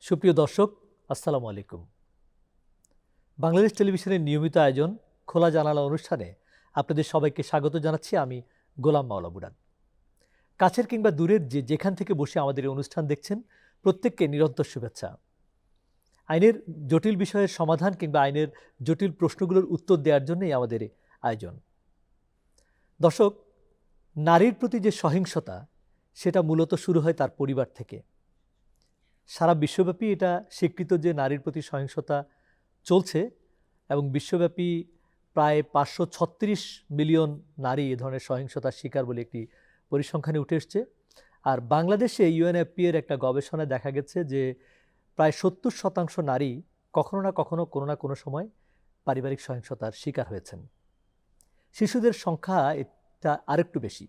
সুপ্রিয় দর্শক, আসসালামু আলাইকুম। বাংলাদেশ টেলিভিশনের নিয়মিত আয়োজন খোলা জানালা অনুষ্ঠানে আপনাদের সবাইকে স্বাগত জানাচ্ছি। আমি গোলাম মাওলা বুড়ান। কাছের কিংবা দূরের যেখান থেকে বসে আমাদের এই অনুষ্ঠান দেখছেন, প্রত্যেককে নিরন্তর শুভেচ্ছা। আইনের জটিল বিষয়ের সমাধান কিংবা আইনের জটিল প্রশ্নগুলোর উত্তর দেওয়ার জন্যই আমাদের এই আয়োজন। দর্শক, নারীর প্রতি যে সহিংসতা, সেটা মূলত শুরু হয় তার পরিবার থেকে। সারা বিশ্বব্যাপী এটা স্বীকৃত যে নারীর প্রতি সহিংসতা চলছে এবং বিশ্বব্যাপী প্রায় 536 মিলিয়ন নারী এ ধরনের সহিংসতার শিকার বলে একটি পরিসংখ্যানে উঠে এসছে। আর বাংলাদেশে ইউএনএফপি এর একটা গবেষণায় দেখা গেছে যে প্রায় 70% নারী কখনো না কখনো কোনো না কোনো সময় পারিবারিক সহিংসতার শিকার হয়েছেন। শিশুদের সংখ্যা এটা আরেকটু বেশি।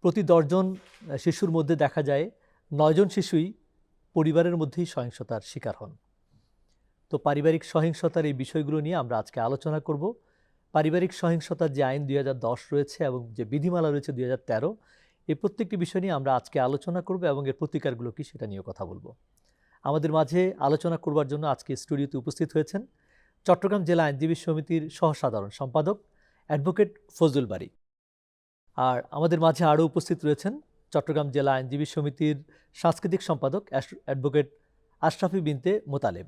প্রতি 10 জন শিশুর মধ্যে দেখা যায় 9 জন শিশুই পরিবারের মধ্যেই সহিংসতার শিকার হন। তো পারিবারিক সহিংসতার এই বিষয়গুলো নিয়ে আমরা আজকে আলোচনা করব। পারিবারিক সহিংসতার যে আইন 2010 রয়েছে এবং যে বিধিমালা রয়েছে 2013, এই প্রত্যেকটি বিষয় নিয়ে আমরা আজকে আলোচনা করব এবং এর প্রতিকারগুলো কি সেটা নিয়ে কথা বলবো। আমাদের মাঝে আলোচনা করবার জন্য আজকে স্টুডিওতে উপস্থিত হয়েছেন চট্টগ্রাম জেলা আইনজীবী সমিতির সহসাধারণ সম্পাদক অ্যাডভোকেট ফজলুল বারী। আর আমাদের মাঝে আরও উপস্থিত রয়েছেন চট্টগ্রাম জেলা আইনজীবী সমিতির সাংস্কৃতিক সম্পাদক অ্যাডভোকেট আশরাফি বিনতে মোতালেব।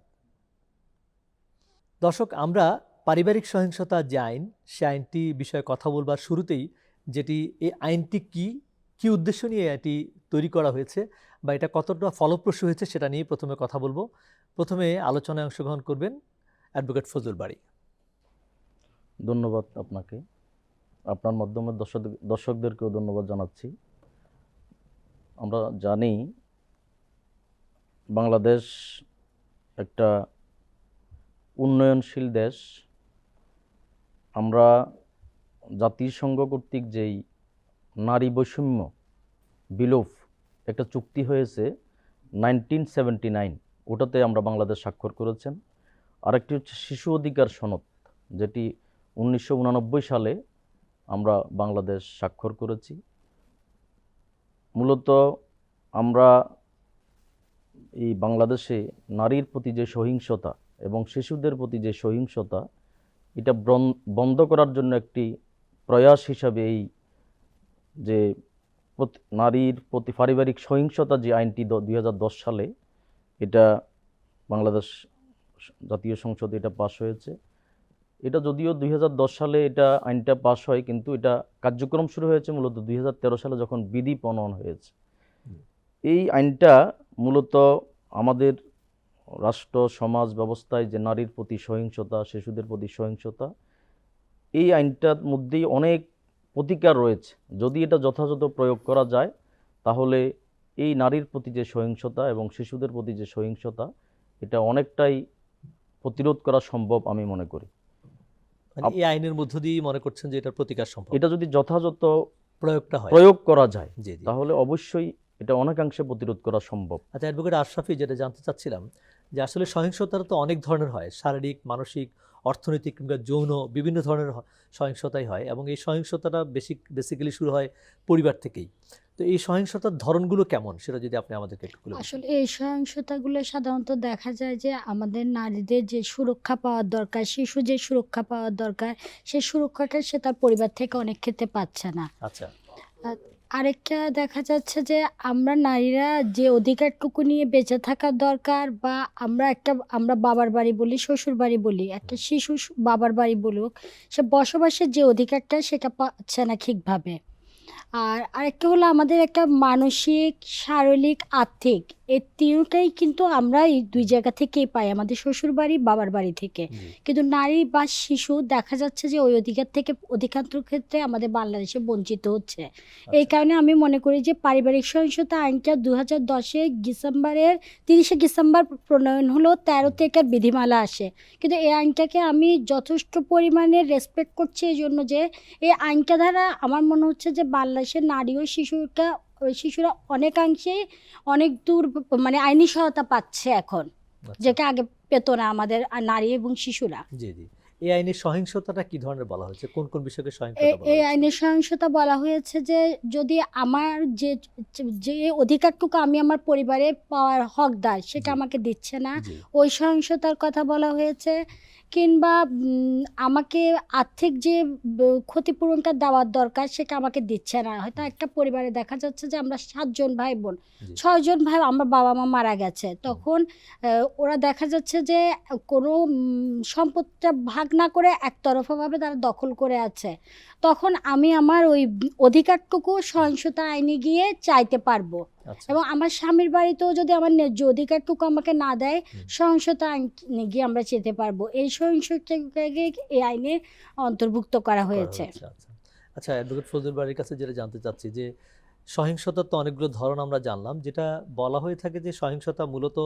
দর্শক, আমরা পারিবারিক সহিংসতা যে আইন, সে আইনটি বিষয়ে কথা বলবার শুরুতেই যেটি এই আইনটি কি উদ্দেশ্য নিয়ে এটি তৈরি করা হয়েছে বা এটা কতটা ফলপ্রসূ হয়েছে সেটা নিয়ে প্রথমে কথা বলবো। প্রথমে আলোচনায় অংশগ্রহণ করবেন অ্যাডভোকেট ফজলুল বারী। ধন্যবাদ আপনাকে। আপনার মাধ্যমে দর্শকদেরকেও ধন্যবাদ জানাচ্ছি। আমরা জানি বাংলাদেশ একটা উন্নয়নশীল দেশ। আমরা জাতিসংঘ কর্তৃক যেই নারী বৈষম্য বিলোপ একটা চুক্তি হয়েছে 1979, ওটাতে আমরা বাংলাদেশ স্বাক্ষর করেছেন। আরেকটি হচ্ছে শিশু অধিকার সনদ, যেটি 1989 সালে আমরা বাংলাদেশ স্বাক্ষর করেছি। মূলত আমরা এই বাংলাদেশে নারীর প্রতি যে সহিংসতা এবং শিশুদের প্রতি যে সহিংসতা, এটা বন্ধ করার জন্য একটি প্রয়াস হিসাবে এই যে নারীর প্রতি পারিবারিক সহিংসতা যে আইনটি 2010 সালে এটা বাংলাদেশ জাতীয় সংসদে এটা পাস হয়েছে। এটা যদিও 2010 সালে এটা আইনটা পাস হয়, কিন্তু এটা কার্যক্রম শুরু হয়েছে মূলত 2013 সালে যখন বিধি প্রণয়ন হয়েছে। এই আইনটা মূলত আমাদের রাষ্ট্র সমাজ ব্যবস্থায় যে নারীর প্রতি সহিংসতা, শিশুদের প্রতি সহিংসতা, এই আইনটার মধ্যেই অনেক প্রতিকার রয়েছে। যদি এটা যথাযথ প্রয়োগ করা যায় তাহলে এই নারীর প্রতি যে সহিংসতা এবং শিশুদের প্রতি যে সহিংসতা, এটা অনেকটাই প্রতিরোধ করা সম্ভব আমি মনে করি। এই আইনের মধ্য দিয়েই মনে করছেন যে এটার প্রতিকার সম্ভব? এটা যদি যথাযথ প্রয়োগ করা যায় তাহলে অবশ্যই এটা অনেকাংশে প্রতিরোধ করা সম্ভব। আচ্ছা অ্যাডভোকেট আশরাফি, যেটা জানতে চাচ্ছিলাম যে আসলে সহিংসতা তো অনেক ধরনের হয়, শারীরিক, মানসিক, অর্থনৈতিক কিংবা যৌন বিভিন্ন ধরনের সহিংসতাই হয় এবং এই সহিংসতাটা বেসিক্যালি শুরু হয় পরিবার থেকেই। তো এই সহিংসতার ধরনগুলো কেমন সেটা যদি আপনি আমাদেরকে একটু বলেন। আসলে এই সহিংসতাগুলো সাধারণত দেখা যায় যে আমাদের নারীদের যে সুরক্ষা পাওয়ার দরকার, শিশু যে সুরক্ষা পাওয়ার দরকার, সেই সুরক্ষাটা সে তার পরিবার থেকে অনেক ক্ষেত্রে পাচ্ছে না। আচ্ছা। আরেকটা দেখা যাচ্ছে যে আমরা নারীরা যে অধিকারটুকু নিয়ে বেঁচে থাকার দরকার, বা আমরা বাবার বাড়ি বলি, শ্বশুর বাড়ি বলি, একটা শিশু বাবার বাড়ি বলুক, সে বসবাসের যে অধিকারটা সেটা পাচ্ছে না ঠিকভাবে। আর আরেকটা হলো আমাদের একটা মানসিক, শারীরিক, আর্থিক, এই তিনটাই কিন্তু আমরা এই দুই জায়গা থেকেই পাই, আমাদের শ্বশুর বাড়ি, বাবার বাড়ি থেকে। কিন্তু নারী বা শিশু দেখা যাচ্ছে যে ওই অধিকার থেকে অধিকাংশ ক্ষেত্রে আমাদের বাংলাদেশে বঞ্চিত হচ্ছে। এই কারণে আমি মনে করি যে পারিবারিক সহিংসতা আইনটা 2010 ডিসেম্বরের 30 ডিসেম্বর প্রণয়ন হলো, 13 থেকে বিধিমালা আসে। কিন্তু এই আইনটাকে আমি যথেষ্ট পরিমাণে রেসপেক্ট করছি এই জন্য যে এই আইনটা দ্বারা আমার মনে হচ্ছে যে বাংলাদেশের নারী ও শিশুরা অনেকাংশেই অনেক দূর মানে আইনি সহায়তা পাচ্ছে এখন, যেটা আগে পেত না আমাদের নারী এবং শিশুরা। জি জি, এই আইনে সহিংসতাটা কি ধরনের বলা হয়েছে, কোন কোন বিষয়কে সহিংসতা বলা এই হয়েছে? আইনে সহিংসতা বলা হয়েছে যে যদি আমার যে যে অধিকারটুকু আমি আমার পরিবারে পাওয়ার হকদার সেটা জি। আমাকে দিচ্ছে না, জি ওই সহিংসতার কথা বলা হয়েছে। কিংবা আমাকে আর্থিক যে ক্ষতিপূরণটা দেওয়ার দরকার সেটা আমাকে দিচ্ছে না। হয়তো একটা পরিবারে দেখা যাচ্ছে যে আমরা 7 জন ভাই বোন, জি 6 জন ভাই, আমার বাবা মা মারা গেছে, তখন ওরা দেখা যাচ্ছে যে কোনো সম্পদটা ভাগ না করে একতরফাভাবে তারা দখল করে আছে। তখন আমি আমার ওই অধিকারটুকু সহিংসতা আইনে গিয়ে চাইতে পারবো। আচ্ছা এবং আমার স্বামীর বাড়িতেও যদি আমার ন্যায্য অধিকারটুকু আমাকে না দেয়, সহিংসতা আইনে গিয়ে আমরা যেতে পারবো। এই সহিংসতাকে এই আইনে অন্তর্ভুক্ত করা করা হয়েছে। আচ্ছা আচ্ছা, অ্যাডভোকেট ফজলুল বাড়ির কাছে যেটা জানতে চাচ্ছি যে সহিংসতার তো অনেকগুলো ধরন আমরা জানলাম, যেটা বলা হয়ে থাকে যে সহিংসতা মূলত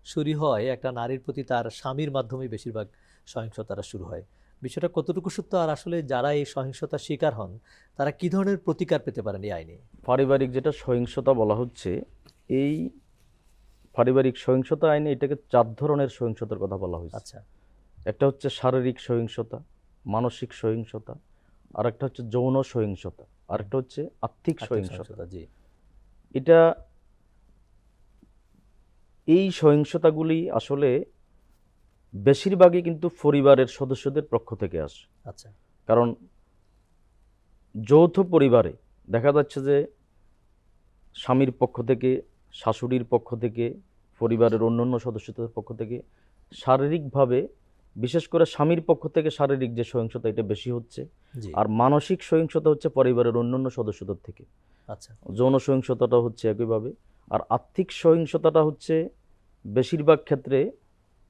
শুরু হয় একটা নারীর প্রতি তার স্বামীর মাধ্যমে বেশিরভাগ সহিংসতাটা শুরু হয়। বিষয়টা কতটুকু সত্য, আর আসলে যারা এই সহিংসতার শিকার হন তারা কি ধরনের প্রতিকার পেতে পারেন এই আইনে? পারিবারিক যেটা সহিংসতা বলা হচ্ছে, এই পারিবারিক সহিংসতা আইনে এটাকে 4 ধরনের সহিংসতার কথা বলা হয়েছে। আচ্ছা একটা হচ্ছে শারীরিক সহিংসতা, মানসিক সহিংসতা, আর একটা হচ্ছে যৌন সহিংসতা, আর একটা হচ্ছে আর্থিক সহিংসতা। জি এটা এই সহিংসতাগুলি আসলে বেশিরভাগই কিন্তু পরিবারের সদস্যদের পক্ষ থেকে আসে। আচ্ছা কারণ যৌথ পরিবারে দেখা যাচ্ছে যে স্বামীর পক্ষ থেকে, শাশুড়ির পক্ষ থেকে, পরিবারের অন্যান্য সদস্যদের পক্ষ থেকে শারীরিকভাবে, বিশেষ করে স্বামীর পক্ষ থেকে শারীরিক যে সহিংসতা এটা বেশি হচ্ছে, জি আর মানসিক সহিংসতা হচ্ছে পরিবারের অন্যান্য সদস্যদের থেকে। আচ্ছা যৌন সহিংসতাটা হচ্ছে একইভাবে। আর আর্থিক সহিংসতাটা হচ্ছে বেশিরভাগ ক্ষেত্রে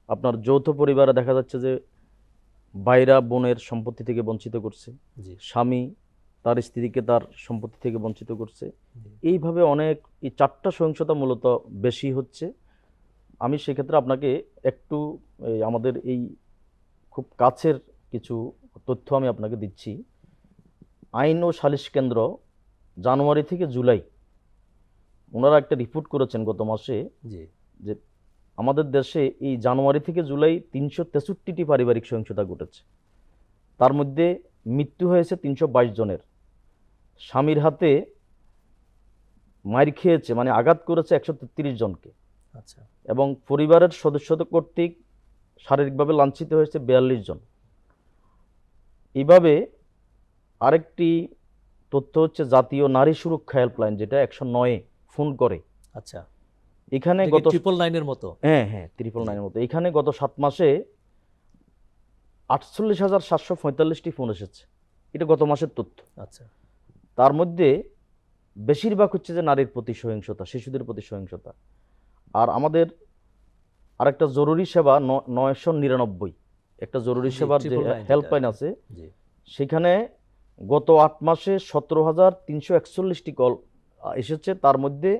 আপনার যৌথ পরিবারে দেখা যাচ্ছে যে ভাইরা বোনের সম্পত্তি থেকে বঞ্চিত করছে, জি স্বামী তার স্ত্রীকে তার সম্পত্তি থেকে বঞ্চিত করছে। জি এইভাবে অনেক, এই 4টা সহিংসতা মূলত বেশি হচ্ছে। আমি সেক্ষেত্রে আপনাকে একটু আমাদের এই খুব কাছের কিছু তথ্য আমি আপনাকে দিচ্ছি। আইন ও সালিশ কেন্দ্র জানুয়ারি থেকে জুলাই ওনারা একটা রিপোর্ট করেছেন গত মাসে, জি যে আমাদের দেশে এই জানুয়ারি থেকে জুলাই 363টি পারিবারিক সহিংসতা ঘটেছে। তার মধ্যে মৃত্যু হয়েছে 322 জনের। স্বামীর হাতে মার খেয়েছে, মানে আঘাত করেছে 133 জনকে, আচ্ছা এবং পরিবারের সদস্যদের কর্তৃক শারীরিকভাবে লাঞ্ছিত হয়েছে 42 জন। এইভাবে আরেকটি তথ্য হচ্ছে জাতীয় নারী সুরক্ষা হেল্পলাইন, যেটা 109-এ ফোন করে। আচ্ছা, এখানে এটা কি গত 999-এর মতো? হ্যাঁ 999-এর মতো। এখানে গত 7 মাসে 48,745টি ফোন এসেছে। এটা গত মাসের তথ্য। আচ্ছা তার মধ্যে বেশিরভাগ হচ্ছে যে নারীর প্রতি সহিংসতা, শিশুদের প্রতি সহিংসতা। আর আমাদের আরেকটা জরুরি সেবা 999, একটা জরুরি জি, সেবার যে 999 হেল্পলাইন যেটা। আছে, জি সেখানে গত 8 মাসে 17,341টি কল এসেছে। তার মধ্যে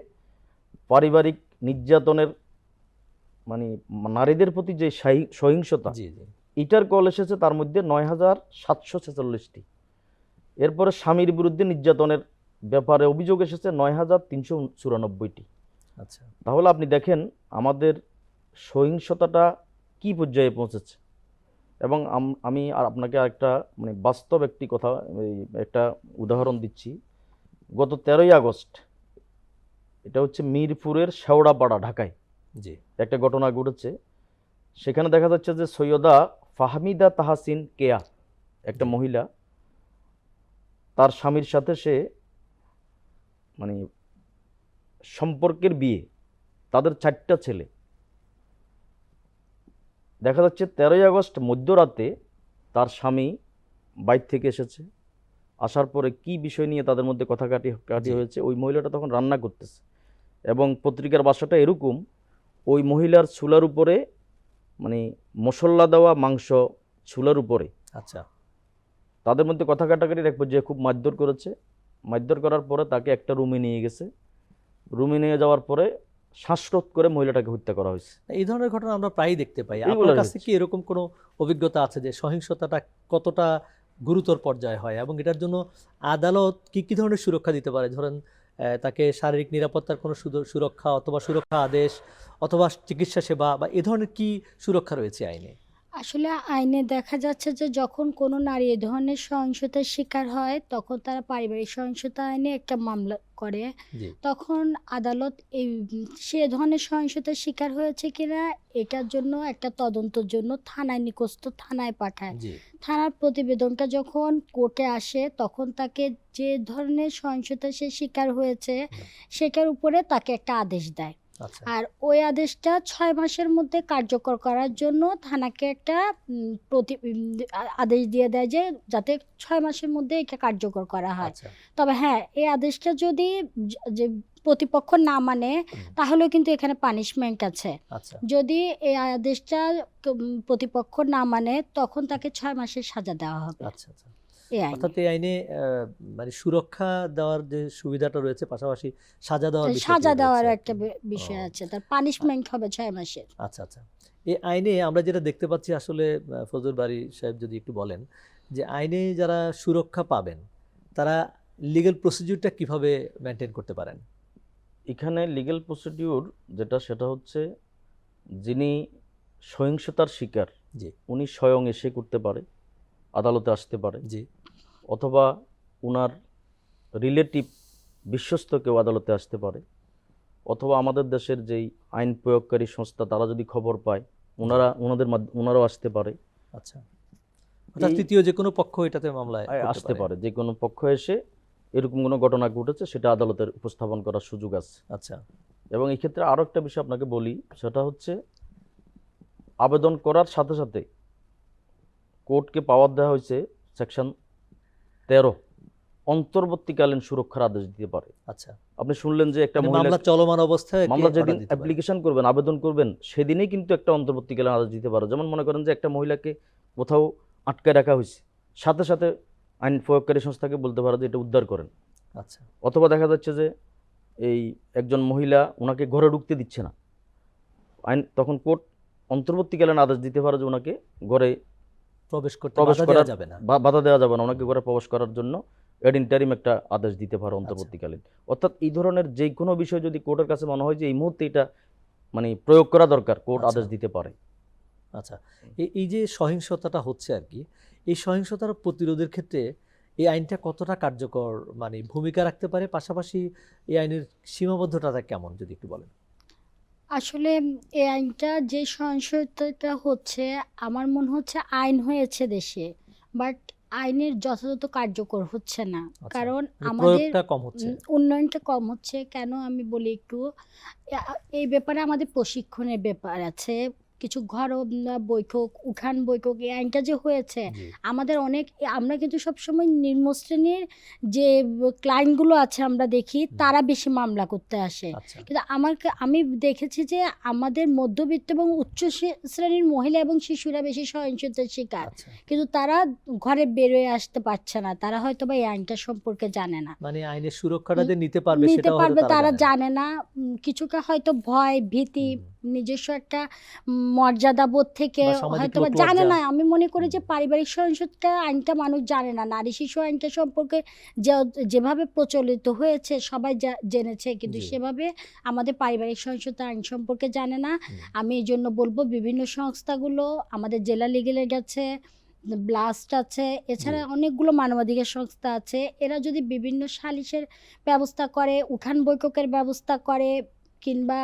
পারিবারিক নির্যাতনের, মানে নারীদের প্রতি যে সহিংসতা, জি জি এটার কল এসেছে তার মধ্যে 9,746টি। এরপরে স্বামীর বিরুদ্ধে নির্যাতনের ব্যাপারে অভিযোগ এসেছে 9,394টি। আচ্ছা তাহলে আপনি দেখেন আমাদের সহিংসতাটা কি পর্যায়ে পৌঁছেছে। এবং আমি আর আপনাকে আরেকটা, মানে বাস্তব একটি কথা, একটা উদাহরণ দিচ্ছি। গত 13ই আগস্ট, এটা হচ্ছে মিরপুরের শেওড়াপাড়া, ঢাকায় জি একটা ঘটনা ঘটেছে। সেখানে দেখা যাচ্ছে যে সৈয়দা ফাহমিদা তাহাসিন কেয়া, একটা মহিলা, তার স্বামীর সাথে সে, মানে সম্পর্কের বিয়ে, তাদের 4টা ছেলে। দেখা যাচ্ছে 13ই আগস্ট মধ্যরাতে তার স্বামী বাইরে থেকে এসেছে। আসার পরে কি বিষয় নিয়ে তাদের মধ্যে কথা কাটি হয়েছে, ওই মহিলাটা তখন রান্না করতেছে, এবং পত্রিকার বাসাটা এরকম, ওই মহিলার চুলার উপরে, মানে মশলা দেওয়া মাংস চুলার উপরে। আচ্ছা তাদের মধ্যে কথা কাটাকাটির এক পর্যায়ে খুব মারধর করেছে। মারধর করার পরে তাকে একটা রুমে নিয়ে গেছে। রুমে নিয়ে যাওয়ার পরে শ্বাসরোধ করে মহিলাটাকে হত্যা করা হয়েছে। এই ধরনের ঘটনা আমরা প্রায়ই দেখতে পাই। এগুলো আপনার কাছে হচ্ছে। কি এরকম কোনো অভিজ্ঞতা আছে যে সহিংসতাটা কতটা গুরুতর পর্যায়ে হয় এবং এটার জন্য আদালত কি কি ধরনের সুরক্ষা দিতে পারে? ধরেন তাকে শারীরিক নিরাপত্তার কোনো সুরক্ষা অথবা সুরক্ষা আদেশ অথবা চিকিৎসা সেবা বা এ ধরনের কি সুরক্ষা রয়েছে আইনে? আসলে আইনে দেখা যাচ্ছে যে যখন কোনো নারী এ ধরনের সহিংসতার শিকার হয় তখন তারা পারিবারিক সহিংসতা আইনে একটা মামলা করে। জি, তখন আদালত সে এ ধরনের সহিংসতার শিকার হয়েছে কিনা এটার জন্য একটা তদন্তের জন্য থানায় নিকটস্থ থানায় পাঠায়। জি, থানার প্রতিবেদনটা যখন কোর্টে আসে তখন তাকে যে ধরনের সহিংসতার সে শিকার হয়েছে হুম, সেটার উপরে তাকে একটা আদেশ দেয়। আচ্ছা, আর ওই আদেশটা ৬ মাসের মধ্যে কার্যকর করার জন্য থানাকে একটা আদেশ দিয়ে দেয় যে যাতে ৬ মাসের মধ্যে এটা কার্যকর করা হয়। আচ্ছা, তবে হ্যাঁ, এই আদেশটা যদি যে প্রতিপক্ষ না মানে হুম, তাহলেও কিন্তু এখানে পানিশমেন্ট আছে। আচ্ছা, যদি এই আদেশটা প্রতিপক্ষ না মানে তখন তাকে ৬ মাসের সাজা দেওয়া হবে আচ্ছা, আচ্ছা। এই আইনে। অর্থাৎ এই আইনে মানে সুরক্ষা দেওয়ার যে সুবিধাটা রয়েছে, পাশাপাশি সাজা দেওয়ার সাজা বিষয়টিও দেওয়ার রয়েছে একটা আরকি। ও বিষয় আছে। তার পানিশমেন্ট হবে ৬ মাসের। আচ্ছা, আচ্ছা। এই আইনে আমরা যেটা দেখতে পাচ্ছি আসলে, ফজল বারী সাহেব যদি একটু বলেন যে আইনে যারা সুরক্ষা পাবেন তারা লিগ্যাল প্রসিডিউরটা কিভাবে মেইনটেইন করতে পারেন? এখানে লিগ্যাল প্রসিডিউর যেটা সেটা হচ্ছে যিনি সহিংসতার শিকার জি, উনি স্বয়ং এসে করতে পারে, আদালতে আসতে পারে, জি, অথবা উনার রিলেটিভ বিশ্বস্ত কেউ আদালতে আসতে পারে, অথবা আমাদের দেশের যেই আইন প্রয়োগকারী সংস্থা তারা যদি খবর পায় ওনারাও আসতে পারে। আচ্ছা। অর্থাৎ এই তৃতীয় যে কোনো পক্ষ এটাতে মামলায় করতে আসতে পারে যে কোনো পক্ষ এসে এরকম কোনো ঘটনা ঘটেছে সেটা আদালতের উপস্থাপন করার সুযোগ আছে। আচ্ছা, এবং এই ক্ষেত্রে আরও একটা বিষয় আপনাকে বলি, সেটা হচ্ছে আবেদন করার সাথে সাথে কোর্টকে পাওয়ার দেওয়া হয়েছে সেকশন 13 অন্তর্বর্তীকালীন সুরক্ষার আদেশ দিতে পারে। আচ্ছা। আপনি শুনলেন যে একটা মানে মহিলা মামলা চলমান অবস্থায় মামলা যেদিন অর্ডার দিতে পারে। অ্যাপ্লিকেশন করবেন, আবেদন করবেন, সেদিনেই কিন্তু একটা অন্তর্বর্তীকালীন আদেশ দিতে পারে। যেমন মনে করেন যে একটা মহিলাকে কোথাও আটকায় রাখা হয়েছে, সাথে সাথে আইন প্রয়োগকারী সংস্থাকে বলতে পারে যে এটা উদ্ধার করেন। আচ্ছা, অথবা দেখা যাচ্ছে যে এই একজন মহিলা ওনাকে ঘরে ঢুকতে দিচ্ছে না, তখন কোর্ট অন্তর্বর্তীকালীন আদেশ দিতে পারে যে ওনাকে ঘরে প্রবেশ করতে প্রবেশ বাধা করার দেওয়া যাবে না। বাধা দেওয়া যাবে না, ওনাকে ঘরে প্রবেশ করার জন্য এড ইন্টারিম একটা আদেশ দিতে পারে অন্তর্বর্তীকালীন। অর্থাৎ এই ধরনের যে কোনো বিষয় যদি কোর্টের কাছে মনে হয় যে এই মুহূর্তে এটা মানে প্রয়োগ করা দরকার, কোর্ট আচ্ছা, আদেশ দিতে পারে। আচ্ছা। এই যে সহিংসতাটা হচ্ছে আরকি, এই সহিংসতার প্রতিরোধের ক্ষেত্রে এই আইনটা কতটা কার্যকর মানে ভূমিকা রাখতে পারে? পাশাপাশি এই আইনের সীমাবদ্ধতাটা কেমন যদি একটু বলেন? আসলে এই আইনটা যে সহিংসতাটা হচ্ছে আমার মনে হচ্ছে আইন হয়েছে দেশে, বাট আইনের যথাযথ কার্যকর হচ্ছে না। আচ্ছা, কারণ মানে আমাদের প্রয়োগটা কম হচ্ছে। উন্নয়নটা কম হচ্ছে। কেন আমি বলি একটু, এই ব্যাপারে আমাদের প্রশিক্ষণের ব্যাপার আছে। কিছু বৈঠক, উঠান বৈঠক এই আইনটা যে হয়েছে জি, আমাদের অনেক আমরা কিন্তু সবসময় নিম্ন শ্রেণীর যে ক্লায়েন্টগুলো আছে আমরা দেখি তারা বেশি মামলা করতে আসে। আচ্ছা, কিন্তু আমি দেখেছি যে আমাদের মধ্যবিত্ত এবং উচ্চ শ্রেণীর মহিলা এবং শিশুরা বেশি সহিংসতার শিকার। আচ্ছা। কিন্তু তারা ঘরে বেরোয় আসতে পারছে না। তারা হয়তোবা এই আইনটা সম্পর্কে জানে না। মানে আইনের সুরক্ষাটা যে নিতে পারবে নিতে সেটাও হয়তো পারবে তারা তারা জানে না। জানে না। কিছুটা হয়তো ভয়, ভীতি, হুম, নিজস্ব একটা মর্যাদাবোধ থেকে বা সামাজিক হয়তোবা জানে লোকলজ্জা। না। আমি মনে করি যে হুম, পারিবারিক সহিংসতা আইনটা মানুষ জানে না। নারী শিশু আইনটা সম্পর্কে যে যেভাবে প্রচলিত হয়েছে সবাই জেনেছে। কিন্তু জি, সেভাবে আমাদের পারিবারিক সহিংসতা আইন সম্পর্কে জানে না। হুম, আমি এজন্য বলব বিভিন্ন সংস্থাগুলো আমাদের জেলা লিগ্যালের কাছে ব্লাস্ট আছে, জি, এছাড়া অনেকগুলো মানবাধিকার সংস্থা আছে। এরা যদি বিভিন্ন সালিশের ব্যবস্থা করে, উঠান বৈঠকের ব্যবস্থা করে কিংবা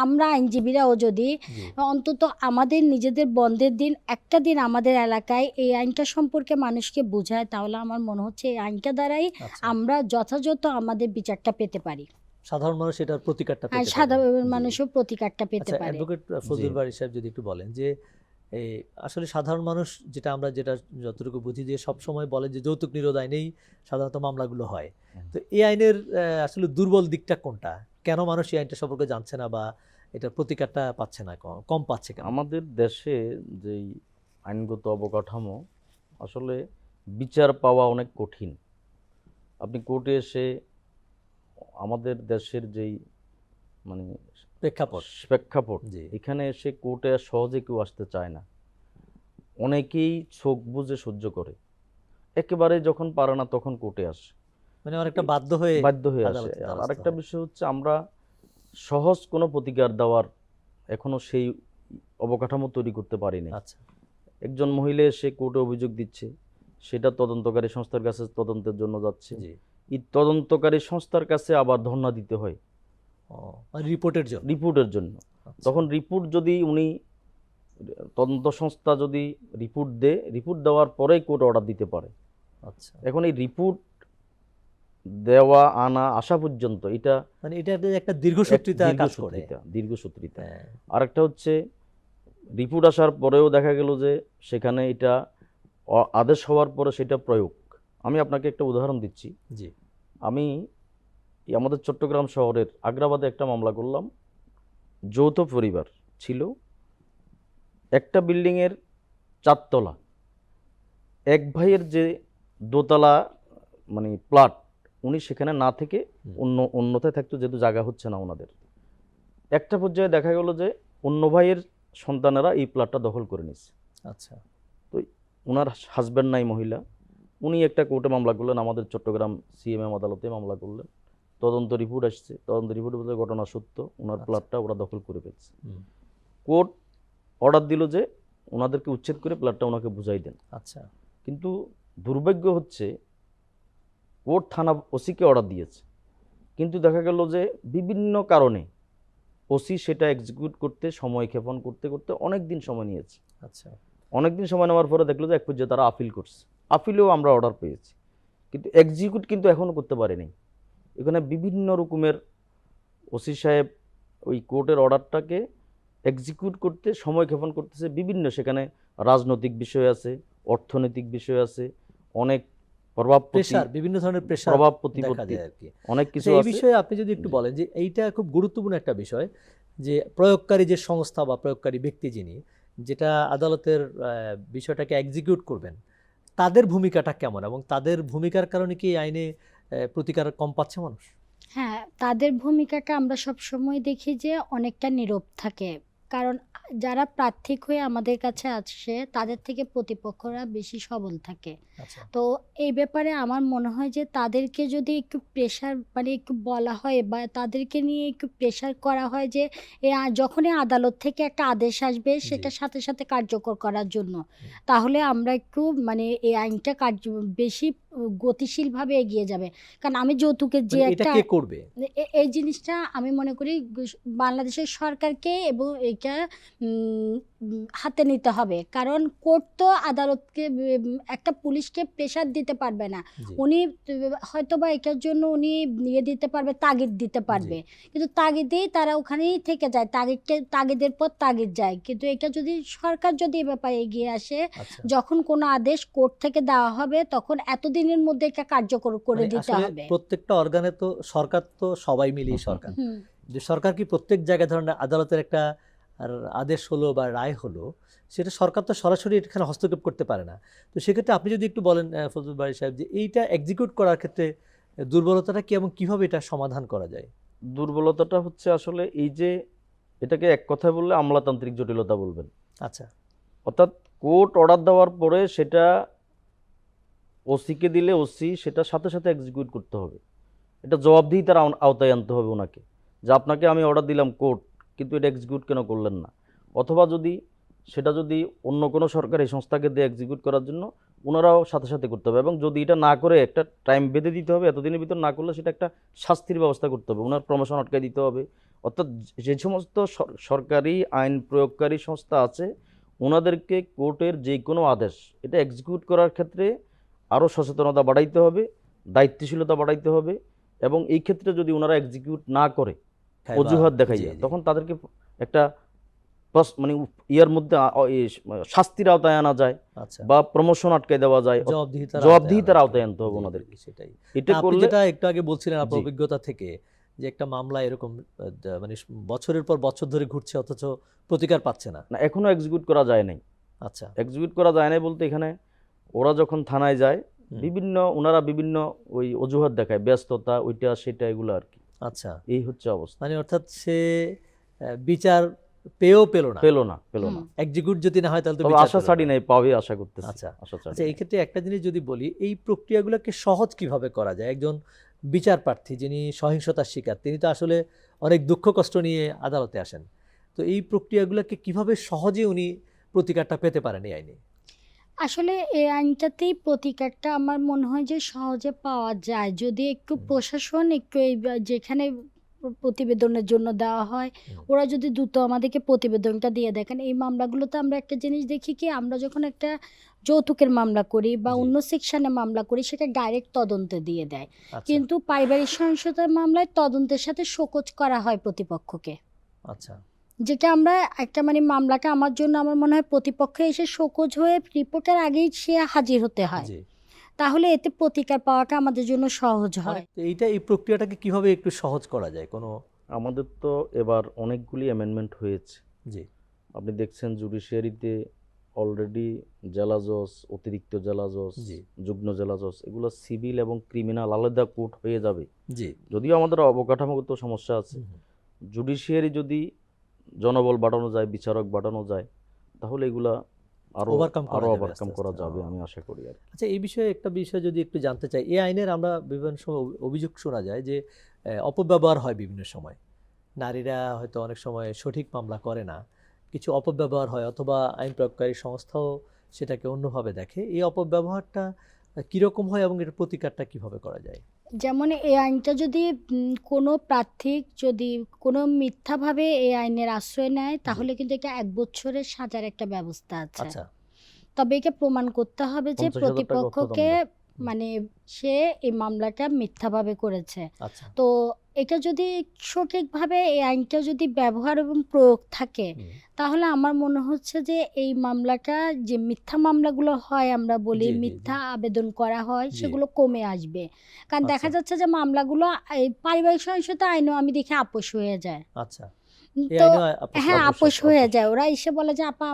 আমরা আইনজীবীরাও যদি জি। অন্তত আমাদের নিজেদের বন্ধের দিন একটা দিন আমাদের এলাকায় এই আইনটা সম্পর্কে মানুষকে বোঝায় তাহলে আমার মনে হচ্ছে এই আইনটা দ্বারাই আচ্ছা। আমরা যথাযথ আমাদের বিচারটা পেতে পারি। সাধারণ মানুষ এটার প্রতিকারটা আর পেতে পারবেন। সাধারণ জি। মানুষও প্রতিকারটা পেতে আচ্ছা, পারে। অ্যাডভোকেট ফজলুল বারী সাহেব যদি একটু বলেন যে এই আসলে সাধারণ মানুষ যেটা যতটুকু বুঝি যে সবসময় বলে যে যৌতুক নিরোধ আইনেই সাধারণত মামলাগুলো হয়। তো এই আইনের আসলে দুর্বল দিকটা কোনটা? কেন মানুষ এই আইনটা সম্পর্কে জানছে না বা এটার প্রতিকারটা পাচ্ছে না, কম পাচ্ছে কেন? আমাদের দেশে যেই আইনগত অবকাঠামো, আসলে বিচার পাওয়া অনেক কঠিন। আপনি কোর্টে এসে আমাদের দেশের যেই মানে প্রেক্ষাপট। প্রেক্ষাপট, জি, এখানে এসে কোর্টে সহজে কেউ আসতে চায় না। অনেকেই চোখ বুজে সহ্য করে, একেবারে যখন পারে না তখন কোর্টে আসে, মানে অনেকটা বাধ্য হয়ে বাধ্য হয়ে আসে। আদালতের আর দ্বারস্থ আরেকটা হয়। বিষয় হচ্ছে আমরা সহজ কোনো প্রতিকার দেওয়ার এখনো সেই অবকাঠামো তৈরি করতে পারিনি। আচ্ছা একজন মহিলা এসে কোর্টে অভিযোগ দিচ্ছে, সেটা তদন্তকারী সংস্থার কাছে তদন্তের জন্য যাচ্ছে, জি, এই তদন্তকারী সংস্থার কাছে আবার ধর্ণা দিতে হয় মানে রিপোর্টের জন্য। রিপোর্টের জন্য। আচ্ছা, তখন রিপোর্ট যদি উনি তদন্ত সংস্থা যদি রিপোর্ট দেয়, রিপোর্ট দেওয়ার পরেই কোর্ট অর্ডার দিতে পারে। আচ্ছা, এখন এই রিপোর্ট দেওয়া আনা আসা পর্যন্ত এটা মানে এটা একটা দীর্ঘসূত্রিতা কাজ করে। দীর্ঘসূত্রিতা। হ্যাঁ, আরেকটা হচ্ছে রিপোর্ট আসার পরেও দেখা গেল যে সেখানে এটা আদেশ হওয়ার পরে সেটা প্রয়োগ। আমি আপনাকে একটা উদাহরণ দিচ্ছি। জি, আমি আমাদের চট্টগ্রাম শহরের আগ্রাবাদে একটা মামলা করলাম। যৌথ পরিবার ছিল, একটা বিল্ডিংয়ের 4 তলা, এক ভাইয়ের যে দোতলা মানে প্লট, উনি সেখানে না থেকে অন্যথায় থাকতো, যেহেতু জায়গা হচ্ছে না ওনাদের। একটা পর্যায়ে দেখা গেল যে অন্য ভাইয়ের সন্তানেরা এই প্লটটা দখল করে নিচ্ছে। আচ্ছা, তো ওনার হাজব্যান্ড নাই মহিলা, উনি একটা কোর্টে মামলা করলেন, আমাদের চট্টগ্রাম সিএমএম আদালতে মামলা করলেন। তদন্ত রিপোর্ট আসছে, তদন্ত রিপোর্ট বলতে ঘটনা সত্য, ওনার প্লটটা ওরা দখল করে ফেলছে। কোর্ট অর্ডার দিল যে ওনাদেরকে উচ্ছেদ করে প্লটটা ওনাকে বুঝাই দেন। আচ্ছা, কিন্তু দুর্ভাগ্য হচ্ছে কোর্ট থানা ওসিকে অর্ডার দিয়েছে, কিন্তু দেখা গেল যে বিভিন্ন কারণে ওসি সেটা এক্সিকিউট করতে সময় ক্ষেপণ করতে করতে অনেক দিন সময় নিয়েছে। আচ্ছা, অনেক দিন সময় নেওয়ার পরে দেখলো যে এক পর্যায়ে তারা আপিল করছে, আপিলেও আমরা অর্ডার পেয়েছি, কিন্তু এক্সিকিউট কিন্তু এখনও করতে পারেনি। এখানে বিভিন্ন রকমের ওসি সাহেব ওই কোর্টের অর্ডারটাকে এক্সিকিউট করতে সময় ক্ষেপণ করতেছে বিভিন্ন, সেখানে রাজনৈতিক বিষয় আছে, অর্থনৈতিক বিষয় আছে, অনেক প্রেসার, বিভিন্ন ধরনের প্রেসার প্রভাব দেখা প্রতিপত্তি যায় আর কি। অনেক কিছু আচ্ছা, এই আছে। বিষয়ে আপনি যদি একটু বলেন যে এইটা খুব গুরুত্বপূর্ণ একটা বিষয়, যে প্রয়োগকারী যে সংস্থা বা প্রয়োগকারী ব্যক্তি যিনি যেটা আদালতের বিষয়টাকে এক্সিকিউট করবেন, তাদের ভূমিকাটা কেমন এবং তাদের ভূমিকার কারণে কি এই আইনে প্রতিকার কম পাচ্ছে মানুষ? হ্যাঁ, তাদের ভূমিকাটা আমরা সবসময় দেখি যে অনেকটা নীরব থাকে। কারণ যারা প্রার্থিক হয়ে আমাদের কাছে আসে তাদের থেকে প্রতিপক্ষরা বেশি সবল থাকে। আচ্ছা, তো এই ব্যাপারে আমার মনে হয় যে তাদেরকে যদি একটু প্রেশার মানে একটু বলা হয় বা তাদেরকে নিয়ে একটু প্রেশার করা হয় যে যখনই আদালত থেকে একটা আদেশ আসবে জি, সেটার সাথে সাথে কার্যকর করার জন্য, তাহলে আমরা একটু মানে এই আইনটা বেশি গতিশীলভাবে এগিয়ে যাবে। কারণ আমি যৌতুকের যে মানে এটা একটা কে করবে? এই জিনিসটা আমি মনে করি বাংলাদেশের সরকারকে এবং এটা হাতে নিতে হবে। কারণ কোর্ট তো আদালতকে একটা পুলিশকে প্রেশার দিতে পারবে না। জি, উনি হয়তোবা এটার জন্য উনি ইয়ে দিতে পারবে, তাগিদ দিতে পারবে। কিন্তু তাগিদেই তারা ওখানেই থেকে যায়। তাগিদের পর তাগিদ যায়। কিন্তু এটা যদি সরকার যদি এ ব্যাপারে এগিয়ে আসে, আচ্ছা, যখন কোনো আদেশ কোর্ট থেকে দেওয়া হবে তখন এতদিনের মধ্যে এটা কার্যকর করে মানে দিতে আসলে হবে। প্রত্যেকটা অর্গানে তো সরকার তো সবাই মিলিয়ে সরকার, হুম। যে সরকার কি প্রত্যেক জায়গায় ধরেন আদালতের একটা আদেশ হলো বা রায় হলো, সেটা সরকার তো সরাসরি এখানে হস্তক্ষেপ করতে পারে না। তো সেক্ষেত্রে আপনি যদি একটু বলেন ফজলুল বারী সাহেব, যে এইটা এক্সিকিউট করার ক্ষেত্রে দুর্বলতাটা কি এবং কিভাবে এটা সমাধান করা যায়? দুর্বলতাটা হচ্ছে আসলে এই যে, এটাকে এক কথায় বললে আমলাতান্ত্রিক জটিলতা বলবেন। আচ্ছা, অর্থাৎ কোর্ট অর্ডার দেওয়ার পরে সেটা ওসিকে দিলে ওসি সেটা সাথে সাথে এক্সিকিউট করতে হবে। এটা জবাবদিহিতার আওতায় আনতে হবে ওনাকে, যে আপনাকে আমি অর্ডার দিলাম কোর্ট, কিন্তু এটা এক্সিকিউট কেন করলেন না। অথবা সেটা যদি অন্য কোনো সরকারি সংস্থাকে দিয়ে এক্সিকিউট করার জন্য, ওনারাও সাথে সাথে করতে হবে। এবং যদি এটা না করে একটা টাইম বেঁধে দিতে হবে, এতদিনের ভিতর না করলে সেটা একটা শাস্তির ব্যবস্থা করতে হবে, ওনার প্রমোশন আটকে দিতে হবে। অর্থাৎ যে সমস্ত সরকারি আইন প্রয়োগকারী সংস্থা আছে, ওনাদেরকে কোর্টের যে কোনো আদেশ এটা এক্সিকিউট করার ক্ষেত্রে আরও সচেতনতা বাড়াইতে হবে, দায়িত্বশীলতা বাড়াইতে হবে। এবং এই ক্ষেত্রে যদি ওনারা এক্সিকিউট না করে অজুহাত দেখাইয়া, তখন তাদেরকে একটা মানে ইয়ার মধ্যে শাস্তির আওতায় আনা যায়, আচ্ছা, বা প্রমোশন আটকে দেওয়া যায়, জবাবদিহিতার আওতায় আনতে হবে ওনাদেরকে। সেটাই এটা আপনি করলে যেটা একটু আগে বলছিলেন আপনার জি। অভিজ্ঞতা থেকে, যে একটা মামলা এরকম মানে বছরের পর বছর ধরে ঘুরছে অথচ প্রতিকার পাচ্ছে না। না, এখনো এক্সিকিউট করা যায় নাই। আচ্ছা, এক্সিকিউট করা যায় নাই বলতে এখানে ওরা যখন থানায় যায়, ওনারা বিভিন্ন ওই অজুহাত দেখায়, ব্যস্ততা, ওইটা সেটা, এগুলো আর কি। আচ্ছা, এই হচ্ছে অবস্থা। মানে অর্থাৎ সে বিচার পেল না, পেল না। এক্সিকিউট যদি না হয় তাহলে তো তবে বিচার আশা পেলো ছাড়ি না। নাই, পাবে আশা করতেছি। আচ্ছা, আশা ছাড়ি আচ্ছা, এই নাই। ক্ষেত্রে একটা জিনিস যদি বলি, এই প্রক্রিয়াগুলোকে সহজ কিভাবে করা যায়? একজন বিচার প্রার্থী যিনি সহিংসতার শিকার, তিনি তো আসলে অনেক দুঃখ কষ্ট নিয়ে আদালতে আসেন। তো তো এই প্রক্রিয়াগুলোকে কিভাবে সহজে উনি প্রতিকারটা পেতে পারেন এই আইনে? আসলে এই আইনটাতেই প্রতিকারটা আমার মনে হয় যে সহজে পাওয়া যায় যদি একটু প্রশাসন একটু যেখানে প্রতিবেদনের জন্য দেওয়া হয় ওরা যদি দ্রুত আমাদেরকে প্রতিবেদনটা দিয়ে দেয়। কারণ এই মামলাগুলোতে আমরা একটা জিনিস দেখি কি, আমরা যখন একটা যৌতুকের মামলা করি বা জি। অন্য সেকশনে মামলা করি সেটা ডাইরেক্ট তদন্তে দিয়ে দেয়, আচ্ছা কিন্তু পারিবারিক সহিংসতার মামলায় তদন্তের সাথে শোকজ করা হয় প্রতিপক্ষকে। আচ্ছা যেটা আমরা একটা মানে মামলাটা আমার জন্য আমার মনে হয় প্রতিপক্ষ এসে শোকজ হয়ে রিপোর্টের আগেই সে হাজির হতে হয়, জি। তাহলে এতে প্রতিকার পাওয়াটা আমাদের জন্য সহজ হয়। তো এই প্রক্রিয়াটাকে কিভাবে একটু সহজ করা যায় কোনো? আমাদের তো এবার অনেকগুলি অ্যামেন্ডমেন্ট হয়েছে। জি আপনি দেখছেন জুডিশিয়ারিতে অলরেডি জেলা জজ, অতিরিক্ত জেলা জজ, জি যুগ্ম জেলা জজ এগুলো সিভিল এবং ক্রিমিনাল আলাদা কোর্ট হয়ে যাবে। জি যদিও আমাদের অবকাঠামোগত সমস্যা আছে, জুডিশিয়ারি যদি জনবল বাড়ানো যায়, বিচারক বাড়ানো যায়, তাহলে এগুলা আরো Overcome করা যাবে ওভারকাম আস্তে করা আস্তে। যাবে আমি আশা করি আর কি। আচ্ছা, এই বিষয়ে একটা বিষয় যদি একটু জানতে চাই, এই আইনের আমরা বিভিন্ন সময় অভিযোগ শোনা যায় যে অপব্যবহার হয় বিভিন্ন সময়। নারীরা হয়তো অনেক সময় সঠিক মামলা করে না, কিছু অপব্যবহার হয়, অথবা আইন প্রয়োগকারী সংস্থাও সেটাকে অন্যভাবে দেখে। এই অপব্যবহারটা কীরকম হয় এবং এর প্রতিকারটা কিভাবে করা যায়? যেমন এই আইনটা যদি কোনো প্রার্থী যদি কোনো মিথ্যাভাবে এই আইনের আশ্রয় নেয় তাহলে কিন্তু এটা 1 বছরের সাজার একটা ব্যবস্থা আছে। আচ্ছা তবে একে প্রমাণ করতে হবে যে 50,000 টাকা প্রতিপক্ষকে অর্থদণ্ড। মানে সে এই মামলাটা মিথ্যাভাবে করেছে। আচ্ছা তো এটা যদি সঠিকভাবে এই আইনটা যদি ব্যবহার এবং প্রয়োগ থাকে হুম, তাহলে আমার মনে হচ্ছে যে এই মামলাটা যে মিথ্যা মামলাগুলো হয় আমরা বলি জি জি জি মিথ্যা আবেদন করা হয় জি সেগুলো কমে আসবে। কারণ দেখা আচ্ছা যাচ্ছে যে মামলাগুলো এই পারিবারিক সহিংসতা আইনেও আমি দেখি আপোষ হয়ে যায়। আচ্ছা, এই তো আইনেও আপোষ হ্যাঁ, হয়? আপোষ হয়ে যায়। ওরা এসে বলে যে আপা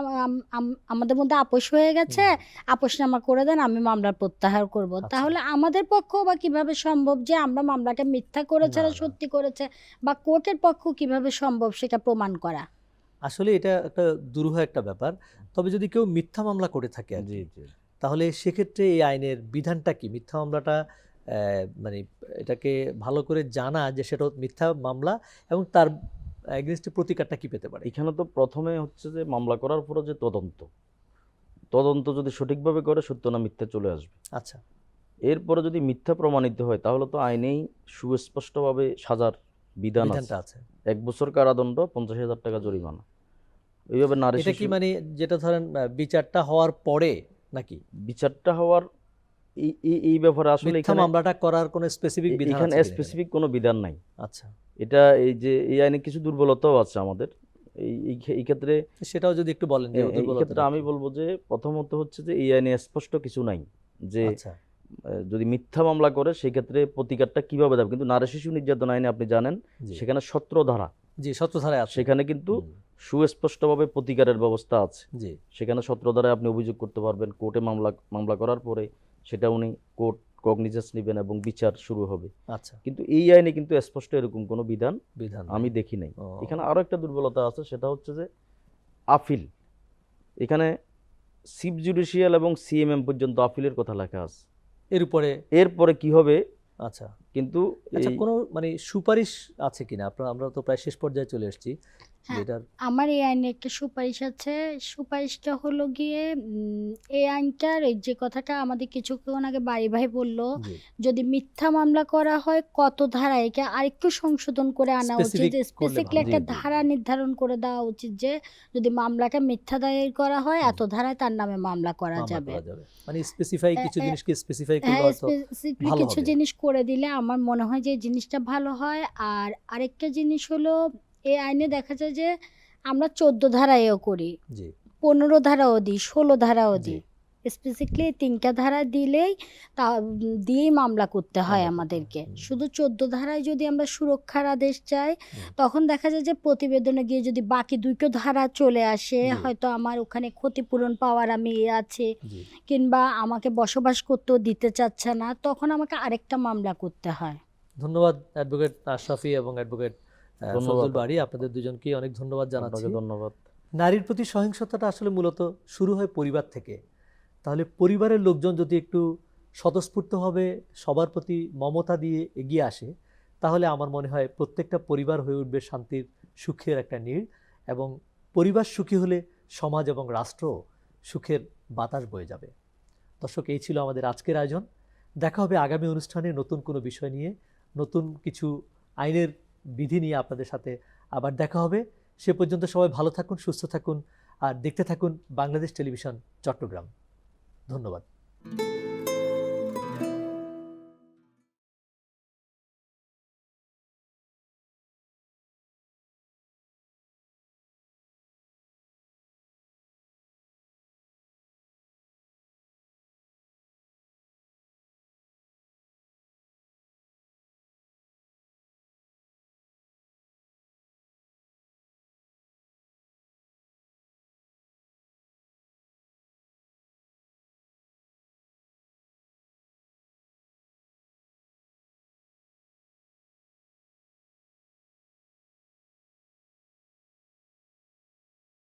আমাদের মধ্যে আপোষ হয়ে গেছে, হুম, আপোসনামা করে দেন, আমি মামলা প্রত্যাহার করব। আচ্ছা তাহলে আমাদের পক্ষেও বা কিভাবে সম্ভব যে আমরা মামলাটা মিথ্যা করেছে না আর না, সত্যি করেছে, বা কোর্টের পক্ষ কিভাবে সম্ভব সেটা প্রমাণ করা? আসলে এটা একটা দুরূহ একটা ব্যাপার। তবে যদি কেউ মিথ্যা মামলা করে থাকে আর জি কি, জি তাহলে সেক্ষেত্রে এই আইনের বিধানটা কি? মিথ্যা মামলাটা মানে এটাকে ভালো করে জানা যে সেটা মিথ্যা মামলা এবং তার এগেইনস্টে প্রতিকারটা কি পেতে পারে? এখানে তো প্রথমে হচ্ছে যে মামলা করার পরে যে তদন্ত যদি সঠিকভাবে করে সত্য না মিথ্যা চলে আসবে। আচ্ছা এরপরে যদি মিথ্যা প্রমাণিত হয় তাহলে তো আইনেই সুস্পষ্টভাবে সাজার বিধান আছে। বিধানটা আছে। 1 বছর কারাদণ্ড, 50,000 টাকা জরিমানা। এইভাবে নারী এটা কি শিশু মানে যেটা ধরেন বিচারটা হওয়ার পরে নাকি? বিচারটা হওয়ার এই ব্যাপারে আসলে মিথ্যা এখানে মামলাটা করার কোনো স্পেসিফিক বিধান এখানে আছে কিনা এখানে? স্পেসিফিক কোনো বিধান নাই। আচ্ছা, এটা এই যে এই আইনে কিছু দুর্বলতাও আছে আমাদের। এই ক্ষেত্রে সেটাও যদি একটু বলেন যে এই ক্ষেত্রে দুর্বলতাটা আমি কি? বলবো যে প্রথমত হচ্ছে যে এই আইনে স্পষ্ট কিছু নাই যে আচ্ছা যদি মিথ্যা মামলা করে সেই ক্ষেত্রে প্রতিকারটা কিভাবে দেবে। কিন্তু নারী শিশু নির্যাতন আইনে আপনি জানেন জি সেখানে 17 ধারা, জি, সত্যধারায় আছে। সেখানে কিন্তু হুম, সুস্পষ্টভাবে প্রতিকারের ব্যবস্থা আছে। জি সেখানে 17 ধারায় আপনি অভিযোগ করতে পারবেন, কোর্টে মামলা করার পরে সেটা উনি কোর্ট কগনিজেন্স নেবেন এবং বিচার শুরু হবে। আচ্ছা, কিন্তু এই আইনে কিন্তু স্পষ্ট এরকম কোনো বিধান বিধান আমি নাই। দেখি নাই। ও, এখানে আরো একটা দুর্বলতা আছে, সেটা হচ্ছে যে আপিল। এখানে চিফ জুডিশিয়াল এবং সিএমএম পর্যন্ত আপিলের কথা লেখা আছে। এর উপরে এরপরে কি হবে আচ্ছা কিন্তু আচ্ছা, এই কোনো মানে সুপারিশ আছে কিনা? আমরা তো প্রায় শেষ পর্যায়ে চলে এসেছি। হ্যাঁ, এটার আমার এই আইনে একটা সুপারিশ আছে। সুপারিশটা হলো গিয়ে এই আইনটার এই যে কথাটা আমাদের কিছুক্ষণ আগে বাড়ি ভাই বলল, জি যদি মিথ্যা মামলা করা হয় কত ধারায় একে আরেকটু সংশোধন করে আনা উচিত। স্পেসিফিক যে করলে স্পেসিফিকলি ভালো। জি একটা জি ধারা নির্ধারণ করে দেওয়া উচিত যে যদি মামলাটা মিথ্যা দায়ের করা হয় হুম, এত ধারায় তার নামে মামলা করা মামলা যাবে। করা যাবে। মানে স্পেসিফাই এ- কিছু এ- জিনিসকে স্পেসিফাই করলে হ্যাঁ, হয়তো স্পেসিফিকলি ভালো কিছু হবে। জিনিস করে দিলে আমার মনে হয় যে এই জিনিসটা ভালো হয়। আর আরেকটা জিনিস হলো এই আইনে দেখা যায় যে আমরা 14 ধারায়ও করি, জি 15 ধারাও দিই, 16 ধারাও জি দিই। স্পেসিফিকলি 3টা ধারা দিলেই তা দিয়েই মামলা করতে হয় মামলা করতে হয়। আমাদেরকে। হুম, শুধু 14 ধারায় যদি আমরা সুরক্ষার আদেশ চাই হুম, তখন দেখা যায় যে প্রতিবেদনে গিয়ে যদি বাকি 2টো ধারা চলে আসে, জি হয়তো আমার ওখানে ক্ষতিপূরণ পাওয়ার আমি আছে, জি কিংবা আমাকে বসবাস করতেও দিতে চাচ্ছে না, তখন আমাকে আরেকটা মামলা করতে হয়। ধন্যবাদ অ্যাডভোকেট আশরাফি এবং অ্যাডভোকেট ধন্যবাদ। ফজলুল বারী, আপনাদের দুজনকেই অনেক ধন্যবাদ জানাচ্ছি। আপনাকে ধন্যবাদ। নারীর প্রতি সহিংসতাটা আসলে মূলত শুরু হয় পরিবার থেকে। তাহলে পরিবারের লোকজন যদি একটু স্বতঃস্ফূর্তভাবে সবার প্রতি মমতা দিয়ে এগিয়ে আসে, তাহলে আমার মনে হয় প্রত্যেকটা পরিবার হয়ে উঠবে শান্তির সুখের একটা নীড় এবং পরিবার সুখী হলে সমাজ এবং রাষ্ট্র সুখের বাতাস বয়ে যাবে। দর্শক, এই ছিল আমাদের আজকের আয়োজন। দেখা হবে আগামী অনুষ্ঠানে নতুন কোনো বিষয় নিয়ে, নতুন কিছু আইনের বিধি নিয়ে আপনাদের সাথে আবার দেখা হবে। সে পর্যন্ত সবাই ভালো থাকুন, সুস্থ থাকুন, আর দেখতে থাকুন বাংলাদেশ টেলিভিশন চট্টগ্রাম। ধন্যবাদ।